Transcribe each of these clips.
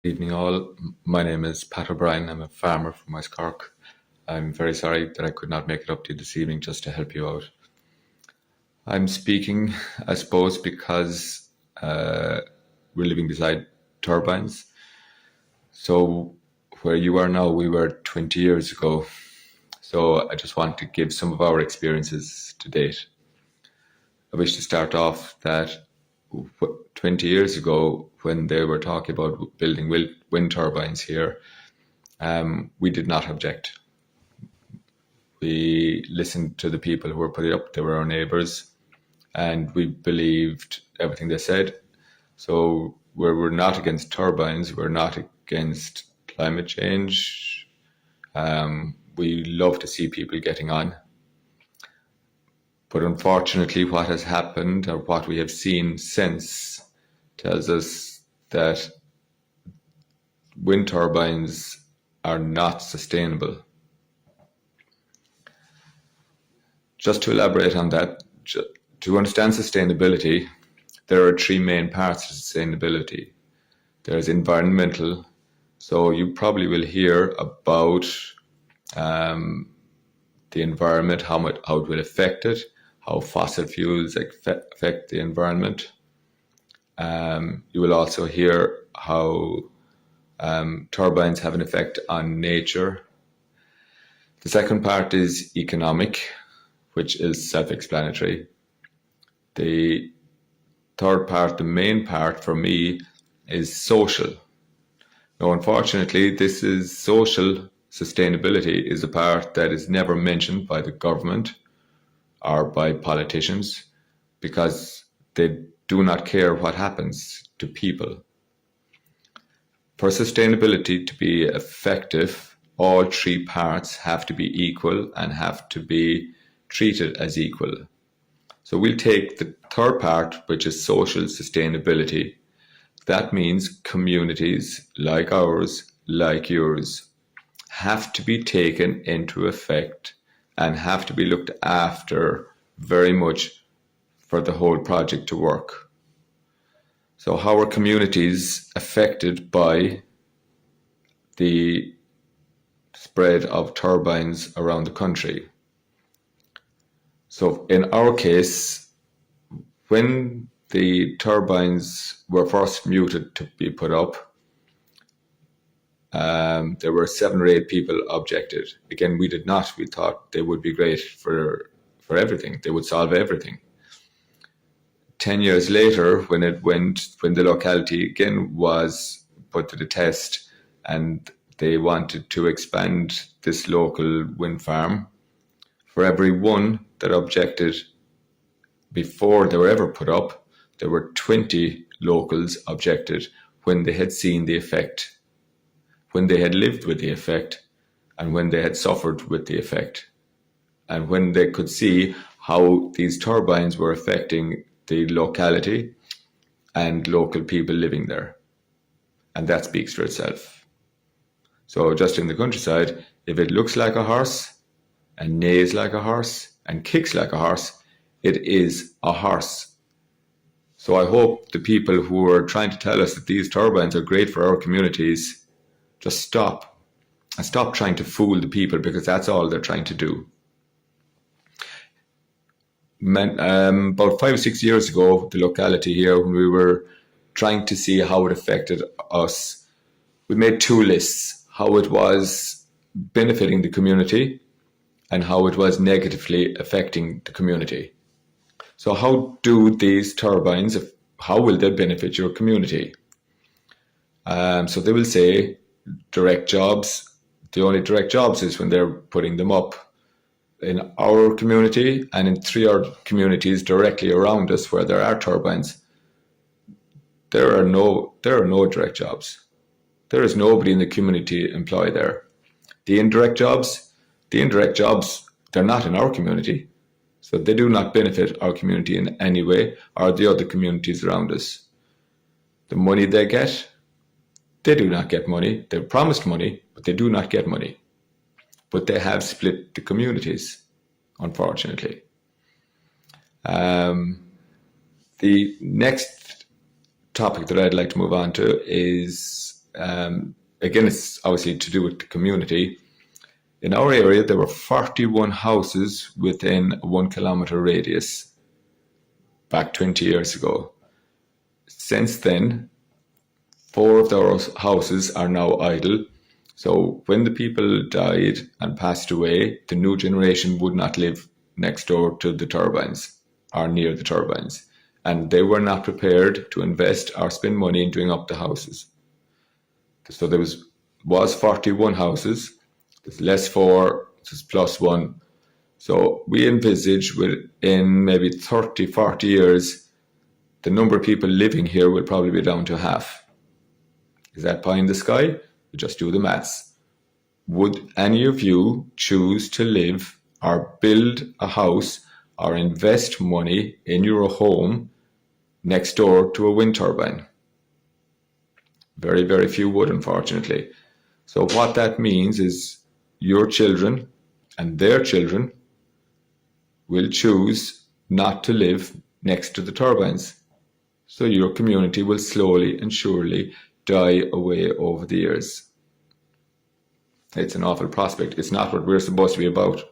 Evening all. My name is Pat O'Brien. I'm a farmer from West Cork. I'm very sorry that I could not make it up to you this evening just to help you out. I'm speaking, I suppose, because we're living beside turbines. So where you are now, we were 20 years ago. So I just want to give some of our experiences to date. I wish to start off that 20 years ago, when they were talking about building wind turbines here, we did not object. We listened to the people who were putting it up. They were our neighbours, and we believed everything they said. So we're not against turbines. We're not against climate change. We love to see people getting on. But unfortunately, what has happened, or what we have seen since, tells us that wind turbines are not sustainable. Just to elaborate on that, to understand sustainability, there are three main parts to sustainability. There's environmental, so you probably will hear about the environment, how it will affect it, how fossil fuels affect the environment. You will also hear how turbines have an effect on nature. The second part is economic, which is self-explanatory. The third part, the main part for me, is social. Now, unfortunately, this is social sustainability is a part that is never mentioned by the government or by politicians because they do not care what happens to people. For sustainability to be effective, all three parts have to be equal and have to be treated as equal. So we'll take the third part, which is social sustainability. That means communities like ours, like yours, have to be taken into effect and have to be looked after very much for the whole project to work. So how are communities affected by the spread of turbines around the country? So in our case, when the turbines were first muted to be put up, there were 7 or 8 people objected. Again, we did not. We thought they would be great for everything. They would solve everything. 10 years later, when the locality again was put to the test and they wanted to expand this local wind farm, for every one that objected before they were ever put up, there were 20 locals objected when they had seen the effect, when they had lived with the effect, and when they had suffered with the effect, and when they could see how these turbines were affecting the locality and local people living there. And that speaks for itself. So just in the countryside, if it looks like a horse and neighs like a horse and kicks like a horse, it is a horse. So I hope the people who are trying to tell us that these turbines are great for our communities just stop and stop trying to fool the people, because that's all they're trying to do. About 5 or 6 years ago, the locality here, when we were trying to see how it affected us, we made 2 lists: how it was benefiting the community and how it was negatively affecting the community. So how do these turbines, how will they benefit your community? So they will say direct jobs. The only direct jobs is when they're putting them up in our community and in 3 other communities directly around us where there are turbines. There are no direct jobs. There is nobody in the community employed there. The indirect jobs, they're not in our community. So they do not benefit our community in any way or the other communities around us. The money they get, they do not get money. They're promised money, but they do not get money. But they have split the communities, unfortunately. The next topic that I'd like to move on to is again, it's obviously to do with the community. In our area, there were 41 houses within a 1 kilometre radius back 20 years ago. Since then, 4 of those houses are now idle. So when the people died and passed away, the new generation would not live next door to the turbines or near the turbines. And they were not prepared to invest or spend money in doing up the houses. So there was 41 houses, there's less 4, there's plus 1. So we envisage within maybe 30, 40 years, the number of people living here will probably be down to half. Is that pie in the sky? You just do the maths. Would any of you choose to live or build a house or invest money in your home next door to a wind turbine? Very, very few would, unfortunately. So what that means is your children and their children will choose not to live next to the turbines. So your community will slowly and surely die away over the years. It's an awful prospect. It's not what we're supposed to be about.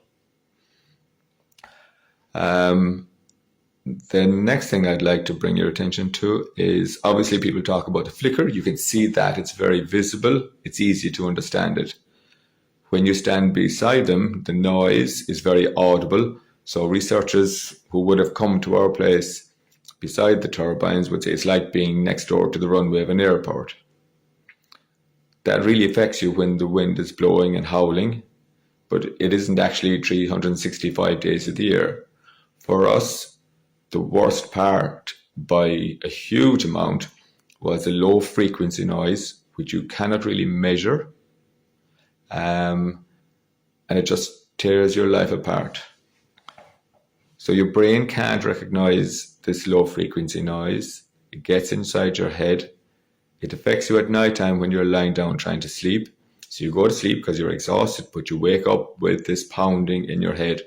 The next thing I'd like to bring your attention to is, obviously people talk about the flicker. You can see that it's very visible. It's easy to understand it. When you stand beside them, the noise is very audible. So researchers who would have come to our place beside the turbines would say it's like being next door to the runway of an airport. That really affects you when the wind is blowing and howling, but it isn't actually 365 days of the year. For us, the worst part by a huge amount was the low frequency noise, which you cannot really measure, and it just tears your life apart. So your brain can't recognize this low frequency noise. It gets inside your head. It affects you at night time when you're lying down trying to sleep. So you go to sleep because you're exhausted, but you wake up with this pounding in your head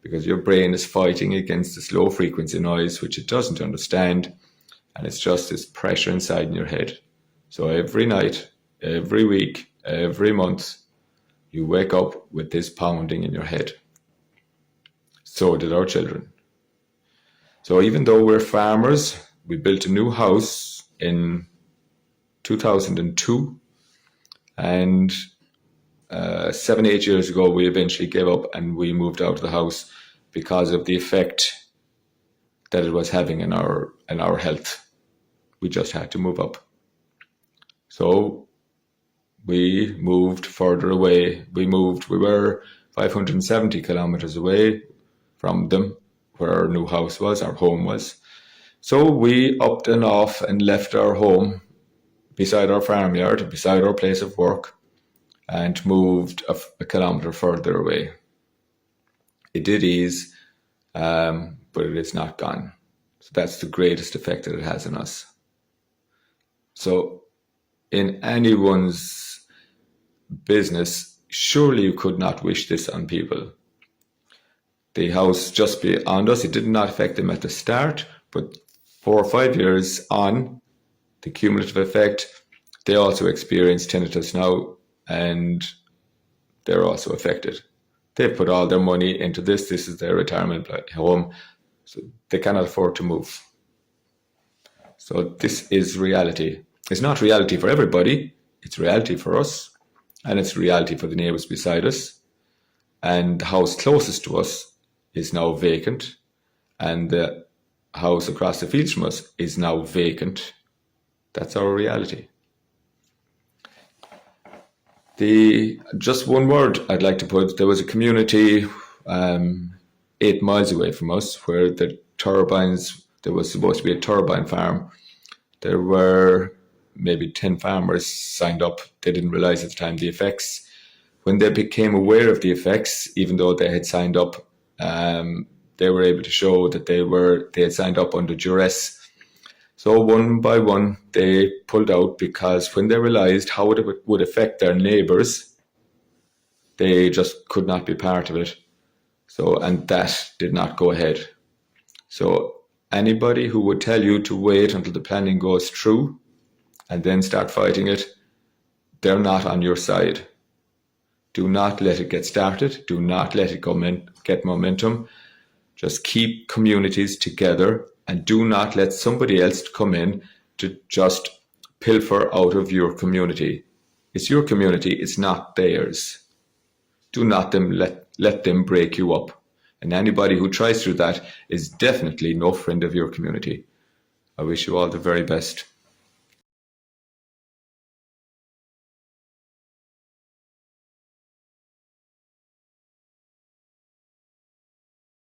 because your brain is fighting against this low frequency noise, which it doesn't understand. And it's just this pressure inside in your head. So every night, every week, every month, you wake up with this pounding in your head. So did our children. So even though we're farmers, we built a new house in 2002, and 7-8 years ago we eventually gave up and we moved out of the house because of the effect that it was having in our health. We just had to move up. So we moved further away. We were 570 kilometers away from them, where our new house was, our home was. So we upped and off and left our home beside our farmyard, beside our place of work, and moved a kilometre further away. It did ease, but it is not gone. So that's the greatest effect that it has on us. So in anyone's business, surely you could not wish this on people. The house just beyond us, it did not affect them at the start, but 4 or 5 years on, the cumulative effect, they also experience tinnitus now, and they're also affected. They've put all their money into this. This is their retirement home, so they cannot afford to move. So this is reality. It's not reality for everybody. It's reality for us, and it's reality for the neighbours beside us. And the house closest to us is now vacant, and the house across the fields from us is now vacant. That's our reality. Just one word I'd like to put, there was a community 8 miles away from us where the turbines, there was supposed to be a turbine farm. There were maybe 10 farmers signed up. They didn't realize at the time the effects. When they became aware of the effects, even though they had signed up, they were able to show that they had signed up under duress. So one by one, they pulled out because when they realized how it would affect their neighbors, they just could not be part of it. So, and that did not go ahead. So anybody who would tell you to wait until the planning goes through and then start fighting it, they're not on your side. Do not let it get started. Do not let it get momentum. Just keep communities together and do not let somebody else come in to just pilfer out of your community. It's your community, it's not theirs. Do not let them break you up. And anybody who tries to do that is definitely no friend of your community. I wish you all the very best.